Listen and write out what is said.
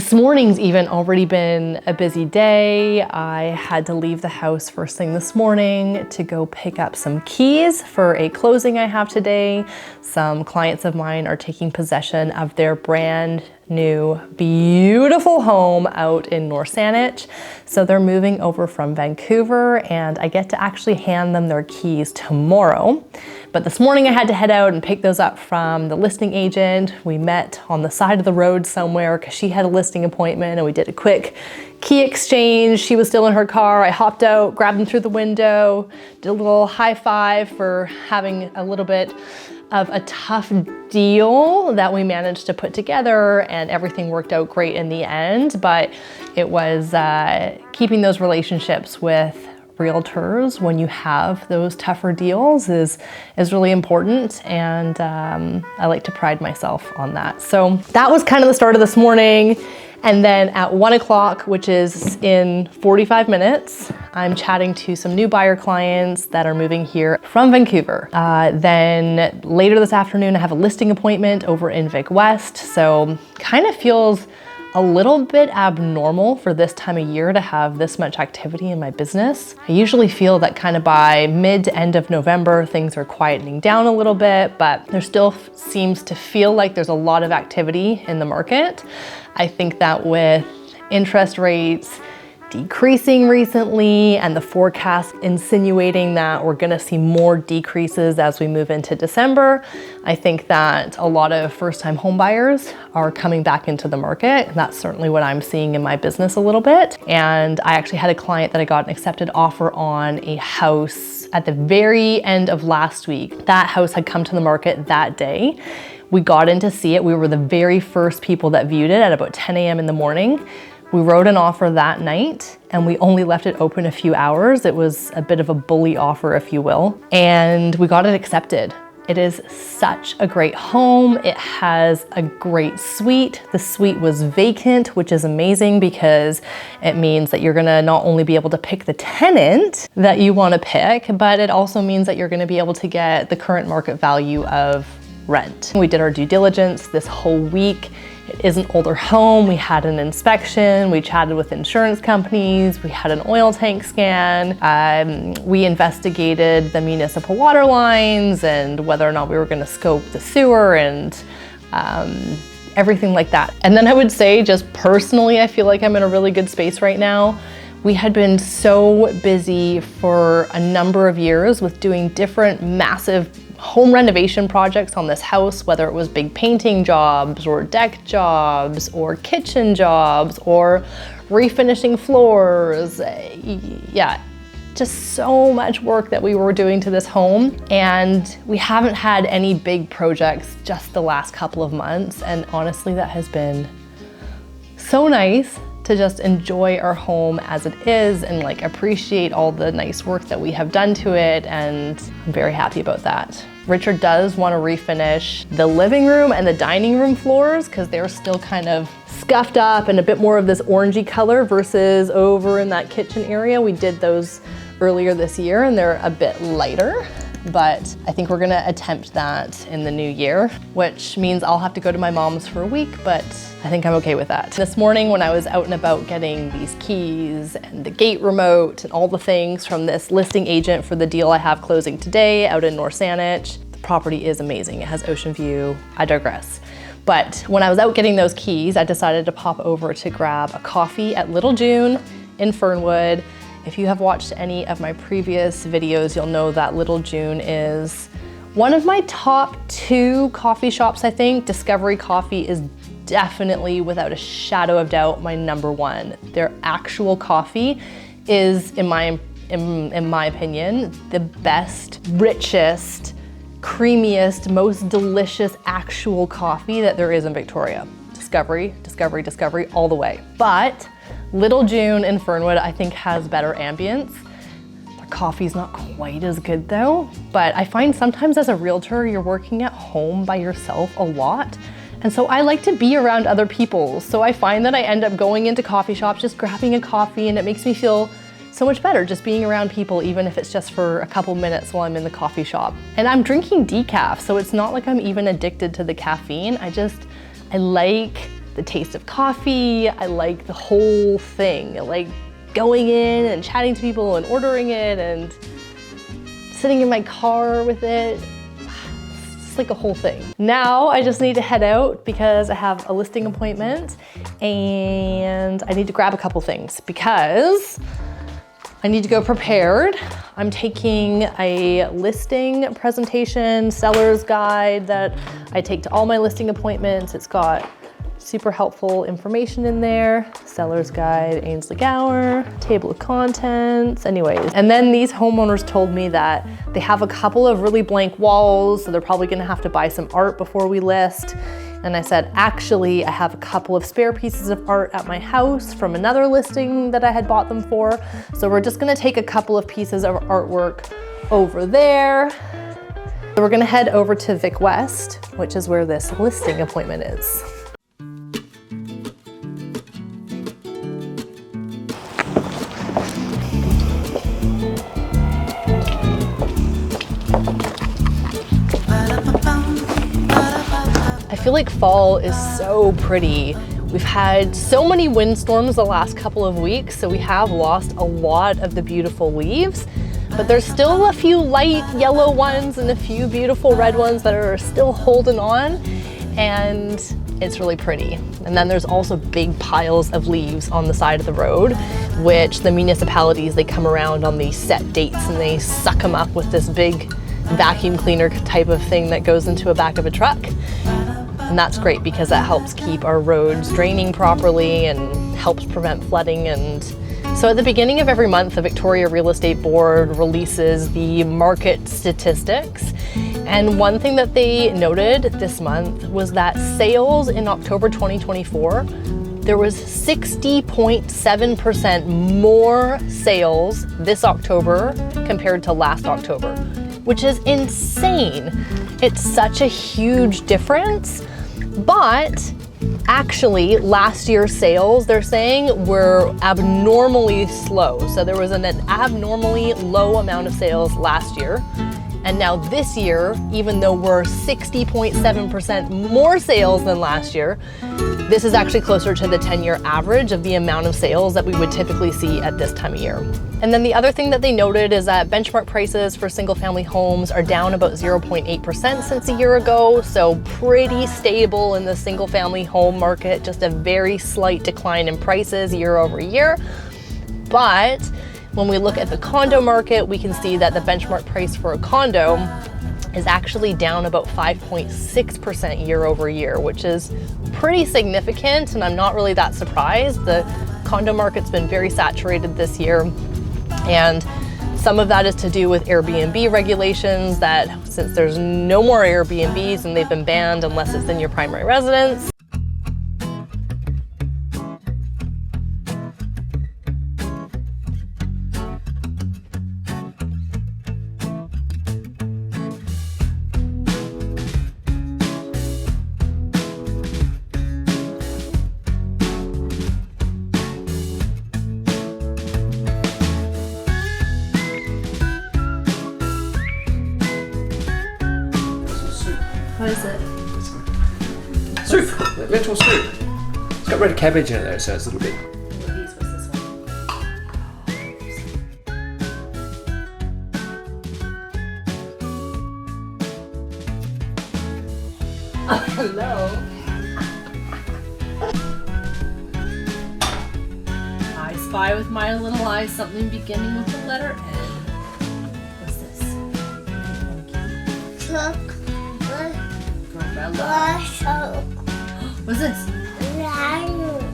This morning's even already been a busy day. I had to leave the house first thing this morning to go pick up some keys for a closing I have today. Some clients of mine are taking possession of their brand new, beautiful home out in North Saanich. So they're moving over from Vancouver and I get to actually hand them their keys tomorrow. But this morning I had to head out and pick those up from the listing agent. We met on the side of the road somewhere because she had a listing appointment and we did a quick key exchange. She was still in her car. I hopped out, grabbed them through the window, did a little high five for having a little bit of a tough deal that we managed to put together, and everything worked out great in the end. But it was keeping those relationships with realtors when you have those tougher deals is really important, and I like to pride myself on that. So that was kind of the start of this morning. And then at 1 o'clock, which is in 45 minutes, I'm chatting to some new buyer clients that are moving here from Vancouver. Then later this afternoon, I have a listing appointment over in Vic West. So kind of feels a little bit abnormal for this time of year to have this much activity in my business. I usually feel that kind of by mid to end of November, things are quietening down a little bit, but there still seems to feel like there's a lot of activity in the market. I think that with interest rates decreasing recently and the forecast insinuating that we're gonna see more decreases as we move into December, I think that a lot of first-time home buyers are coming back into the market. And that's certainly what I'm seeing in my business a little bit. And I actually had a client that I got an accepted offer on a house at the very end of last week. That house had come to the market that day. We got in to see it. We were the very first people that viewed it at about 10 a.m. in the morning. We wrote an offer that night and we only left it open a few hours. It was a bit of a bully offer, if you will, and we got it accepted. It is such a great home. It has a great suite. The suite was vacant, which is amazing because it means that you're gonna not only be able to pick the tenant that you wanna pick, but it also means that you're gonna be able to get the current market value of rent. We did our due diligence this whole week. It is an older home. We had an inspection. We chatted with insurance companies. We had an oil tank scan. We investigated the municipal water lines and whether or not we were going to scope the sewer and everything like that. And then I would say, just personally, I feel like I'm in a really good space right now. We had been so busy for a number of years with doing different massive home renovation projects on this house, whether it was big painting jobs or deck jobs or kitchen jobs or refinishing floors. Yeah, just so much work that we were doing to this home. And we haven't had any big projects just the last couple of months. And honestly, that has been so nice to just enjoy our home as it is and like appreciate all the nice work that we have done to it, and I'm very happy about that. Richard does want to refinish the living room and the dining room floors because they're still kind of scuffed up and a bit more of this orangey color versus over in that kitchen area. We did those earlier this year and they're a bit lighter. But I think we're gonna attempt that in the new year, which means I'll have to go to my mom's for a week, but I think I'm okay with that. This morning when I was out and about getting these keys and the gate remote and all the things from this listing agent for the deal I have closing today out in North Saanich, the property is amazing. It has ocean view. I digress. But when I was out getting those keys, I decided to pop over to grab a coffee at Little June in Fernwood. If you have watched any of my previous videos, you'll know that Little June is one of my top 2 coffee shops, I think. Discovery Coffee is definitely, without a shadow of doubt, my #1. Their actual coffee is, in my opinion, the best, richest, creamiest, most delicious actual coffee that there is in Victoria. Discovery, Discovery, Discovery, all the way. But Little June in Fernwood, I think, has better ambience. Their coffee's not quite as good though, but I find sometimes as a realtor, you're working at home by yourself a lot. And so I like to be around other people. So I find that I end up going into coffee shops, just grabbing a coffee, and it makes me feel so much better just being around people, even if it's just for a couple minutes while I'm in the coffee shop. And I'm drinking decaf, so it's not like I'm even addicted to the caffeine. I like the taste of coffee. I like the whole thing. I like going in and chatting to people and ordering it and sitting in my car with it. It's like a whole thing. Now I just need to head out because I have a listing appointment and I need to grab a couple things because I need to go prepared. I'm taking a listing presentation, seller's guide that I take to all my listing appointments. It's got super helpful information in there. Seller's guide, Ainsley Gower, table of contents, anyways. And then these homeowners told me that they have a couple of really blank walls, so they're probably gonna have to buy some art before we list. And I said, actually, I have a couple of spare pieces of art at my house from another listing that I had bought them for. So we're just gonna take a couple of pieces of artwork over there. So we're gonna head over to Vic West, which is where this listing appointment is. I feel like fall is so pretty. We've had so many windstorms the last couple of weeks, so we have lost a lot of the beautiful leaves, but there's still a few light yellow ones and a few beautiful red ones that are still holding on, and it's really pretty. And then there's also big piles of leaves on the side of the road, which the municipalities, they come around on these set dates and they suck them up with this big vacuum cleaner type of thing that goes into the back of a truck. And that's great because that helps keep our roads draining properly and helps prevent flooding. And so at the beginning of every month, the Victoria Real Estate Board releases the market statistics. And one thing that they noted this month was that sales in October 2024, there was 60.7% more sales this October compared to last October, which is insane. It's such a huge difference. But actually, last year's sales, they're saying, were abnormally slow. So there was an abnormally low amount of sales last year. And now this year, even though we're 60.7% more sales than last year, this is actually closer to the 10-year average of the amount of sales that we would typically see at this time of year. And then the other thing that they noted is that benchmark prices for single-family homes are down about 0.8% since a year ago, so pretty stable in the single-family home market, just a very slight decline in prices year over year. But when we look at the condo market, we can see that the benchmark price for a condo is actually down about 5.6% year over year, which is pretty significant, and I'm not really that surprised. The condo market's been very saturated this year, and some of that is to do with Airbnb regulations that since there's no more Airbnbs and they've been banned unless it's in your primary residence. What is it? Soup! Lentil soup. It's got red cabbage in it though, so it's a little bit. What is this one? Oh, hello. I spy with my little eyes something beginning with the letter N. What's this? Chocolate. Gorilla. Chocolate. What's this?